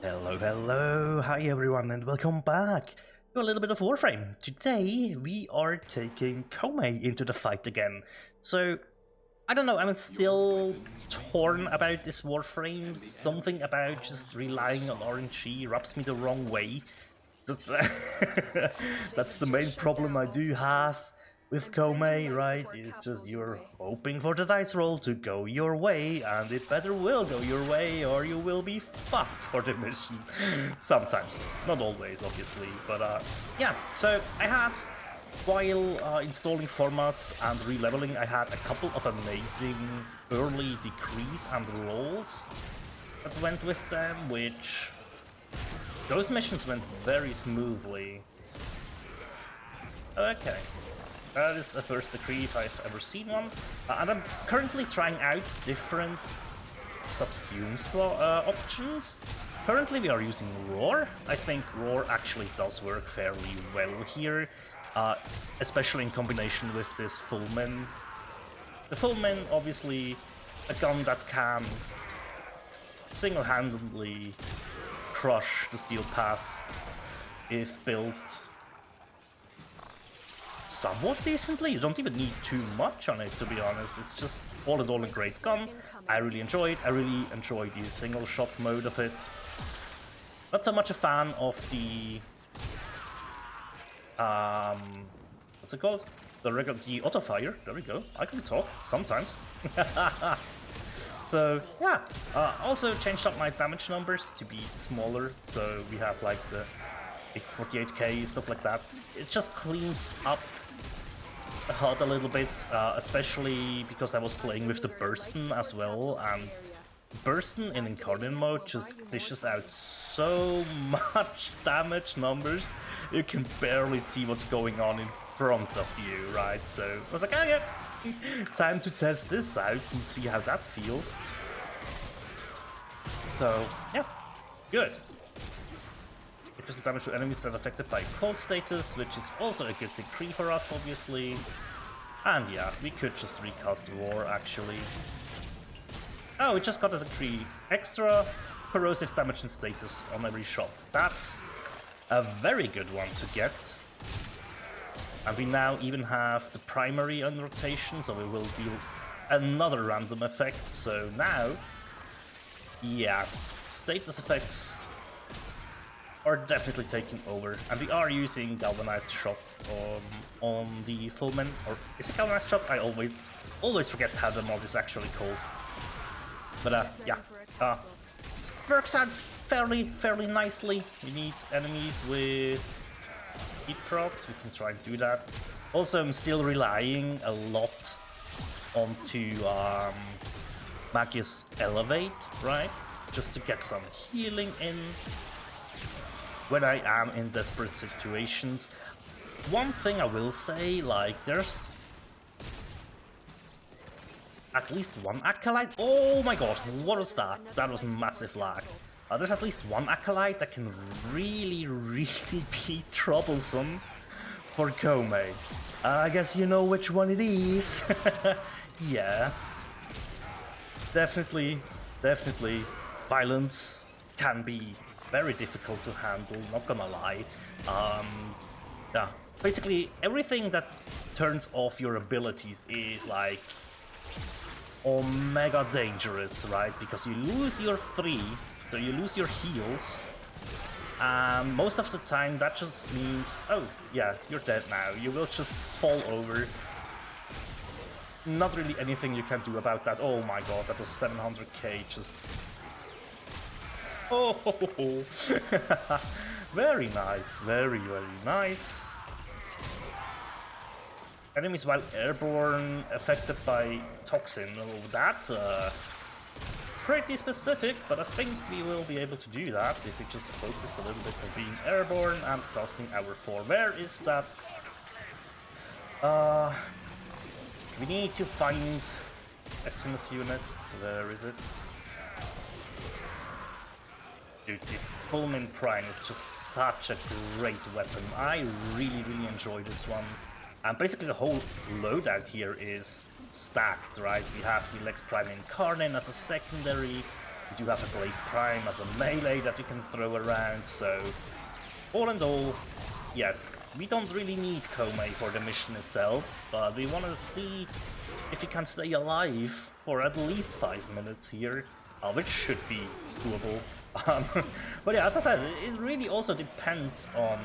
Hello, hello, hi everyone, and welcome back to a little bit of Warframe. Today we are taking Koumei into the fight again. So, I don't know, I'm still torn about this Warframe. Something about just relying on RNG rubs me the wrong way. That's the main problem I do have with Koumei, right? It's just you're hoping for the dice roll to go your way, and it better will go your way, or you will be fucked for the mission. Sometimes, not always, obviously, but yeah. So I had, while installing Formas and releveling, I had a couple of amazing early decrees and rolls that went with them, which those missions went very smoothly. Okay, that is the first decree if I've ever seen one. And I'm currently trying out different subsume options. Currently we are using Roar. I think Roar actually does work fairly well here, especially in combination with this Fullman. The Fullman, obviously, a gun that can single-handedly crush the steel path if built somewhat decently. You don't even need too much on it, to be honest. It's just all in all a great gun. I really enjoy it. I really enjoy the single shot mode of it. Not so much a fan of the what's it called? The auto fire. There we go. I can talk sometimes. So yeah, also changed up my damage numbers to be smaller, so we have like the 48k, stuff like that. It just cleans up the HUD a little bit, especially because I was playing with the Bursten as well, and Bursten in Incarnate mode just dishes out so much damage numbers, you can barely see what's going on in front of you, right? So I was like, oh yeah, time to test this out and see how that feels. So, yeah, good. 8% damage to enemies that are affected by cold status, which is also a good decree for us, obviously. And yeah, we could just recast Roar, actually. Oh, we just got a decree. Extra corrosive damage and status on every shot. That's a very good one to get. And we now even have the primary on rotation, so we will deal another random effect. So now, yeah, status effects are definitely taking over. And we are using Galvanized Shot on the Fullman. Or is it Galvanized Shot? I always forget how the mod is actually called. But yeah, works out fairly nicely. We need enemies with heat procs, we can try and do that. Also, I'm still relying a lot onto Magius Elevate, right? Just to get some healing in when I am in desperate situations. One thing I will say, like, there's at least one Acolyte. Oh my god, what was that? That was massive lag. There's at least one Acolyte that can really be troublesome for Koumei. I guess you know which one it is. Yeah. Definitely, violence can be very difficult to handle, not gonna lie. Yeah, basically everything that turns off your abilities is like omega dangerous, right? Because you lose your 3, so you lose your heals, and most of the time that just means, oh yeah, you're dead now. You will just fall over. Not really anything you can do about that. Oh my god, that was 700k just... Oh, very nice, very nice. Enemies while airborne affected by toxin. Oh, that's pretty specific, but I think we will be able to do that if we just focus a little bit on being airborne and casting our 4. Where is that? We need to find Eximus unit. Where is it? Dude, the Fullman Prime is just such a great weapon. I really enjoy this one. And basically the whole loadout here is stacked, right? We have the Lex Prime Incarnate as a secondary, We do have a Glaive Prime as a melee that we can throw around, so all in all, yes, we don't really need Koumei for the mission itself, but we want to see if he can stay alive for at least 5 minutes here, which should be doable. But yeah, as I said, it really also depends on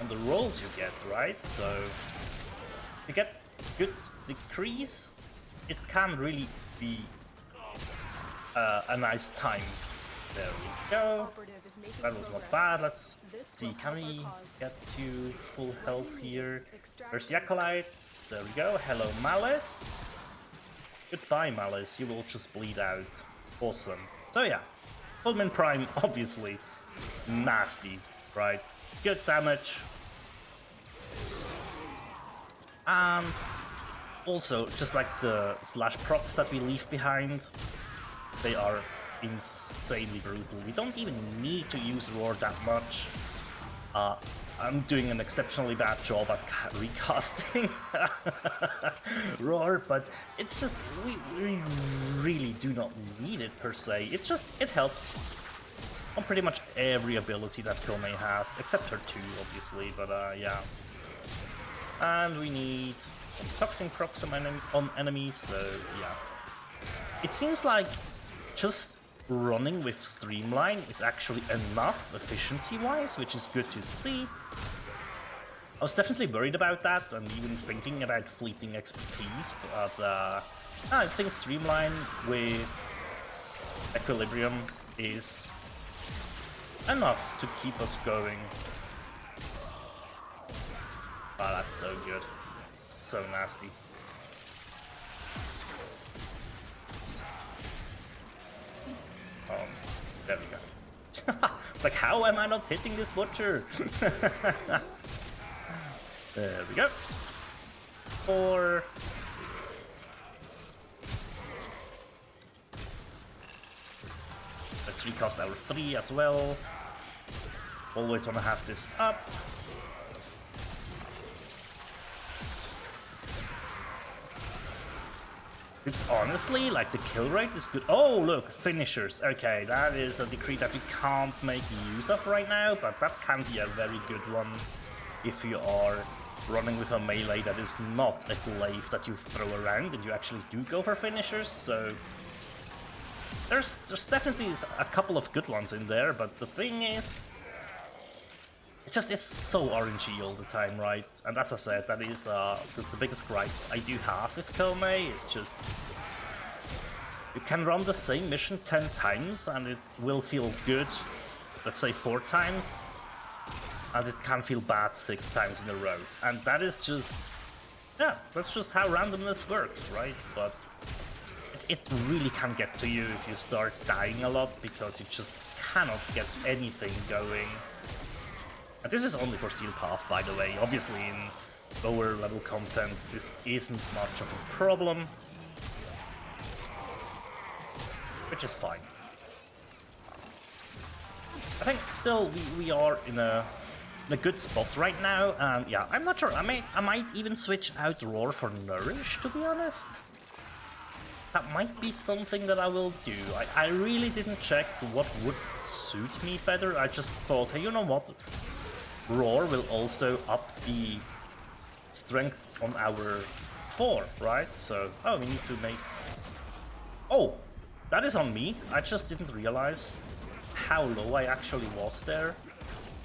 the rolls you get, right? So if you get good decrease, it can really be a nice time. There we go. That was not bad. Let's see, can we get to full health here? There's the Acolyte. There we go. Hello, Malice. Goodbye, Malice. You will just bleed out. Awesome. So yeah, Fulmin Prime, obviously nasty, right? Good damage. And also, just like the slash procs that we leave behind, they are insanely brutal. We don't even need to use Roar that much. I'm doing an exceptionally bad job at recasting Roar, but it's just, we really do not need it per se. It helps on pretty much every ability that Koumei has, except her 2, obviously, but yeah. And we need some Toxin procs on enemies, so yeah. It seems like just running with Streamline is actually enough efficiency-wise, which is good to see. I was definitely worried about that and even thinking about fleeting expertise, but I think Streamline with Equilibrium is enough to keep us going. Oh, that's so good. It's so nasty. There we go. It's like, how am I not hitting this butcher? There we go. 4. Let's recast our 3 as well. Always want to have this up. Honestly, like, the kill rate is good. Oh, look, finishers. Okay, that is a decree that we can't make use of right now, but that can be a very good one if you are running with a melee that is not a glaive that you throw around and you actually do go for finishers. So there's definitely a couple of good ones in there, but the thing is, it just is so RNG all the time, right? And as I said, that is the biggest gripe I do have with Koumei. It's just, you can run the same mission 10 times and it will feel good, let's say 4 times, and it can feel bad 6 times in a row. And that is just, yeah, that's just how randomness works, right? But it really can get to you if you start dying a lot, because you just cannot get anything going. And this is only for Steel Path, by the way. Obviously, in lower level content, this isn't much of a problem, which is fine. I think still we are in a good spot right now, and yeah, I'm not sure. I might even switch out Roar for Nourish, to be honest. That might be something that I will do. I really didn't check what would suit me better. I just thought, hey, you know what? Roar will also up the strength on our 4, right? So, oh, we need to make... Oh, that is on me. I just didn't realize how low I actually was there.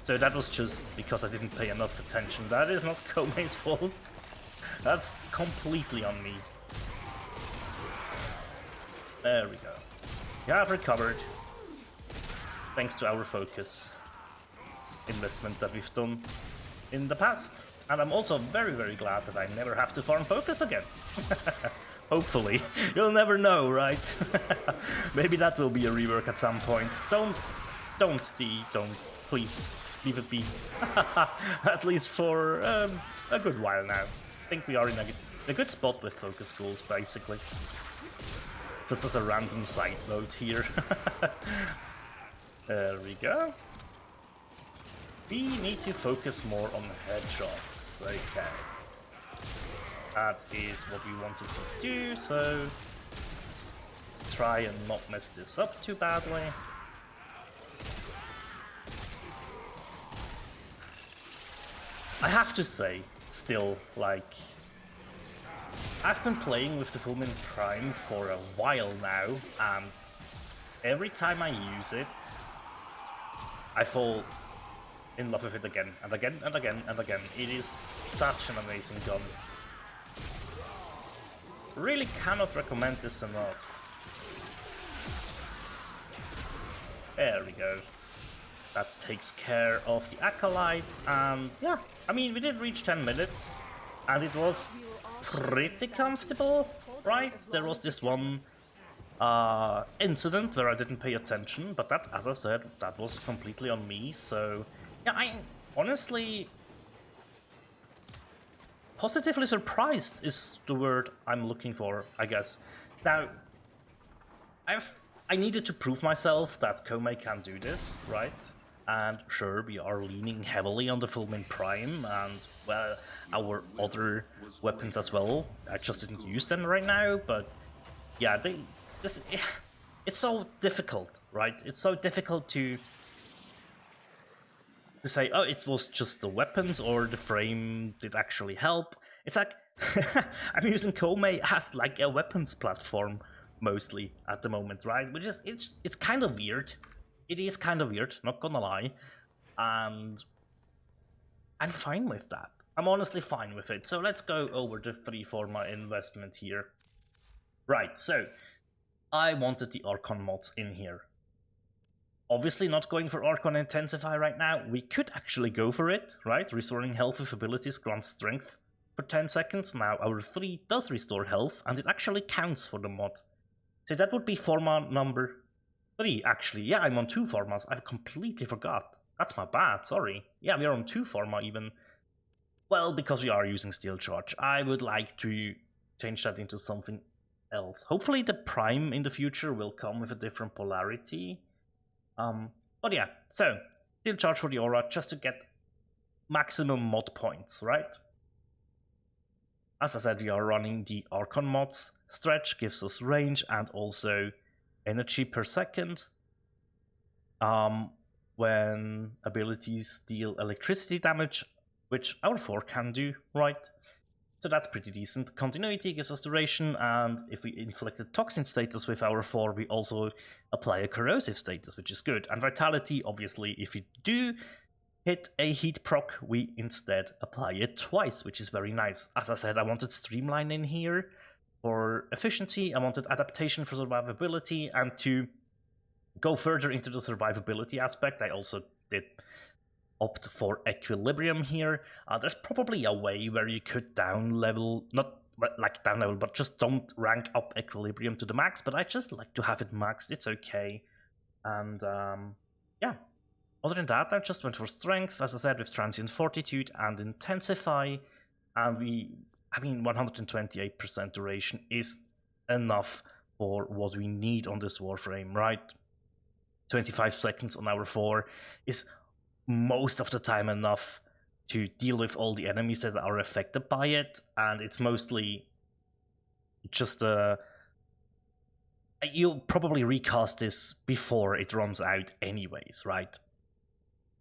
So that was just because I didn't pay enough attention. That is not Koumei's fault. That's completely on me. There we go. We have recovered, thanks to our focus investment that we've done in the past. And I'm also very, very glad that I never have to farm focus again. Hopefully. You'll never know, right? Maybe that will be a rework at some point. Don't, please, leave it be. At least for a good while now. I think we are in a good spot with focus schools, basically. Just as a random side note here. There we go. We need to focus more on headshots. Okay. That is what we wanted to do, so Let's try and not mess this up too badly. I have to say, still, like, I've been playing with the Koumei Prime for a while now, and every time I use it, I fall in love with it again, and again, and again, and again. It is such an amazing gun. Really cannot recommend this enough. There we go. That takes care of the Acolyte, and yeah, I mean, we did reach 10 minutes, and it was pretty comfortable, right? There was this one incident where I didn't pay attention, but that, as I said, that was completely on me, so yeah, I'm honestly positively surprised is the word I'm looking for, I guess. Now, I needed to prove myself that Koumei can do this, right? And sure, we are leaning heavily on the Koumei Prime and, well, our other weapons as well. I just didn't use them right now, but yeah, it's so difficult, right? It's so difficult to say, oh, it was just the weapons or the frame did actually help. It's like, I'm using Koumei as like a weapons platform mostly at the moment, right? Which is, it's kind of weird. It is kind of weird, not gonna lie. And I'm fine with that. I'm honestly fine with it. So let's go over the 3 Forma investment here. Right, so I wanted the Archon mods in here. Obviously not going for Archon Intensify right now. We could actually go for it, right? Restoring health with abilities grants strength for 10 seconds. Now our 3 does restore health, and it actually counts for the mod. So that would be Forma number 3, actually. Yeah, I'm on 2 Formas. I completely forgot. That's my bad, sorry. Yeah, we are on 2 Forma even. Well, because we are using Steel Charge. I would like to change that into something else. Hopefully the Prime in the future will come with a different polarity. But yeah, so Steel Charge for the Aura just to get maximum mod points, right? As I said, we are running the Archon mods. Stretch gives us range and also energy per second. When abilities deal electricity damage, which our 4 can do, right? So that's pretty decent. Continuity gives us duration, and if we inflict a toxin status with our 4, we also apply a corrosive status, which is good. And vitality, obviously, if we do hit a heat proc, we instead apply it twice, which is very nice. As I said, I wanted streamline in here for efficiency, I wanted adaptation for survivability, and to go further into the survivability aspect, I also did opt for equilibrium here. There's probably a way where you could down level, not like down level, but just don't rank up equilibrium to the max, but I just like to have it maxed. It's okay. And yeah, other than that, I just went for strength, as I said, with transient fortitude and intensify. And I mean, 128% duration is enough for what we need on this Warframe, right? 25 seconds on our 4 is most of the time enough to deal with all the enemies that are affected by it, and it's mostly just you'll probably recast this before it runs out anyways, right?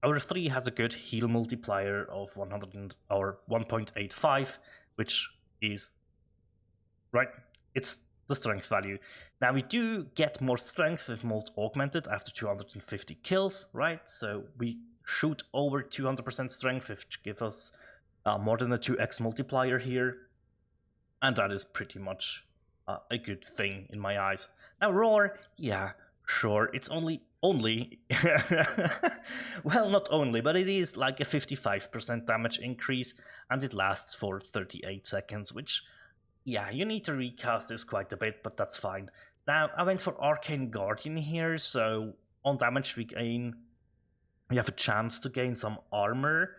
Our 3 has a good heal multiplier of 1.85, which is right, it's the strength value. Now we do get more strength with Molt Augmented after 250 kills, right? So we shoot over 200% strength, which gives us more than a 2x multiplier here. And that is pretty much a good thing in my eyes. Now Roar, yeah, sure, it's only, well, not only, but it is like a 55% damage increase, and it lasts for 38 seconds, which, yeah, you need to recast this quite a bit, but that's fine. Now, I went for Arcane Guardian here, so on damage we have a chance to gain some armor,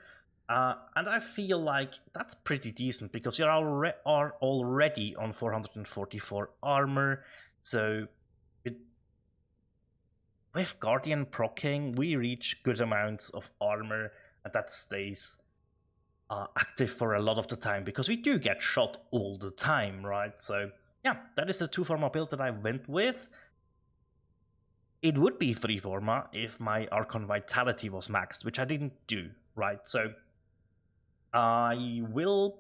and I feel like that's pretty decent, because we are already on 444 armor, so with Guardian proccing, we reach good amounts of armor, and that stays active for a lot of the time, because we do get shot all the time, right? So yeah, that is the 2-Forma build that I went with. It would be 3-Forma if my Archon Vitality was maxed, which I didn't do, right? So I will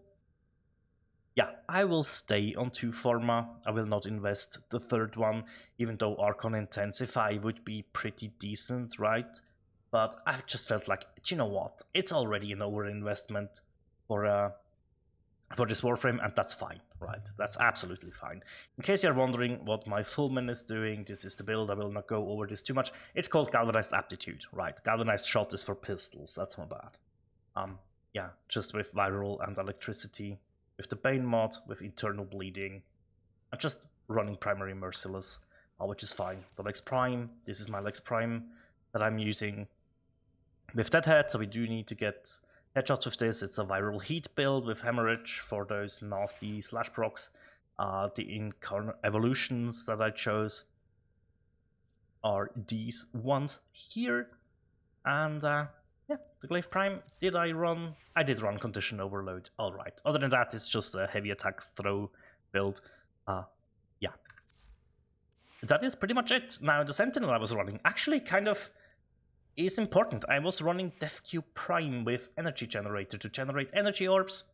stay on 2-Forma. I will not invest the third one, even though Archon Intensify would be pretty decent, right? But I've just felt like, you know what? It's already an overinvestment for this Warframe, and that's fine, right? That's absolutely fine. In case you're wondering what my Fullman is doing, this is the build. I will not go over this too much. It's called Galvanized Aptitude, right? Galvanized Shot is for pistols. That's my bad. Yeah, just with viral and electricity, with the Bane mod, with internal bleeding, and just running primary merciless, which is fine. The Lex Prime, this is my Lex Prime that I'm using with Deadhead, so we do need to get headshots with this. It's a viral heat build with hemorrhage for those nasty slash procs. The evolutions that I chose are these ones here. And yeah, the Glaive Prime, did I run? I did run Condition Overload, alright. Other than that, it's just a heavy attack throw build. Yeah. That is pretty much it. Now, the Sentinel I was running actually kind of is important. I was running DefQ Prime with Energy Generator to generate energy orbs,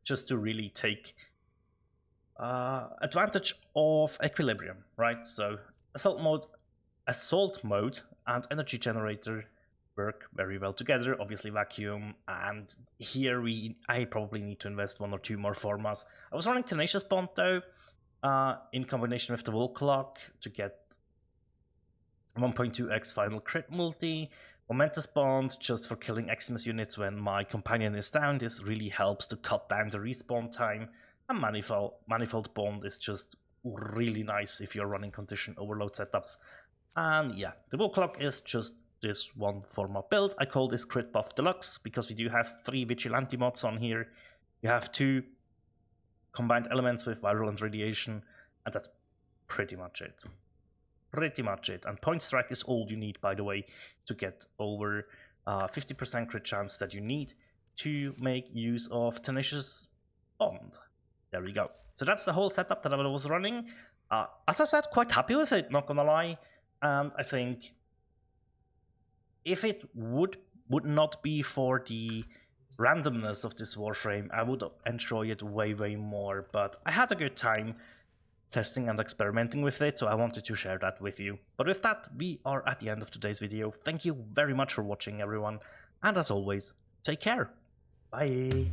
just to really take advantage of equilibrium, right? So assault mode and Energy Generator work very well together. Obviously Vacuum, and here I probably need to invest 1 or 2 more Formas. I was running Tenacious Bond though, in combination with the Wool Clock to get 1.2x final crit multi. Momentous Bond just for killing Eximus units when my companion is down. This really helps to cut down the respawn time. And Manifold Bond is just really nice if you're running Condition Overload setups. And yeah, the Wool Clock is just this 1-Forma build. I call this Crit Buff Deluxe because we do have 3 Vigilante mods on here. You have 2 combined elements with Viral and Radiation, and that's pretty much it. And Point Strike is all you need, by the way, to get over 50% crit chance that you need to make use of Tenacious Bond. There we go. So that's the whole setup that I was running. As I said, quite happy with it, not gonna lie. And I think if it would not be for the randomness of this Warframe, I would enjoy it way, way more. But I had a good time testing and experimenting with it, so I wanted to share that with you. But with that, we are at the end of today's video. Thank you very much for watching, everyone, and as always, take care. Bye.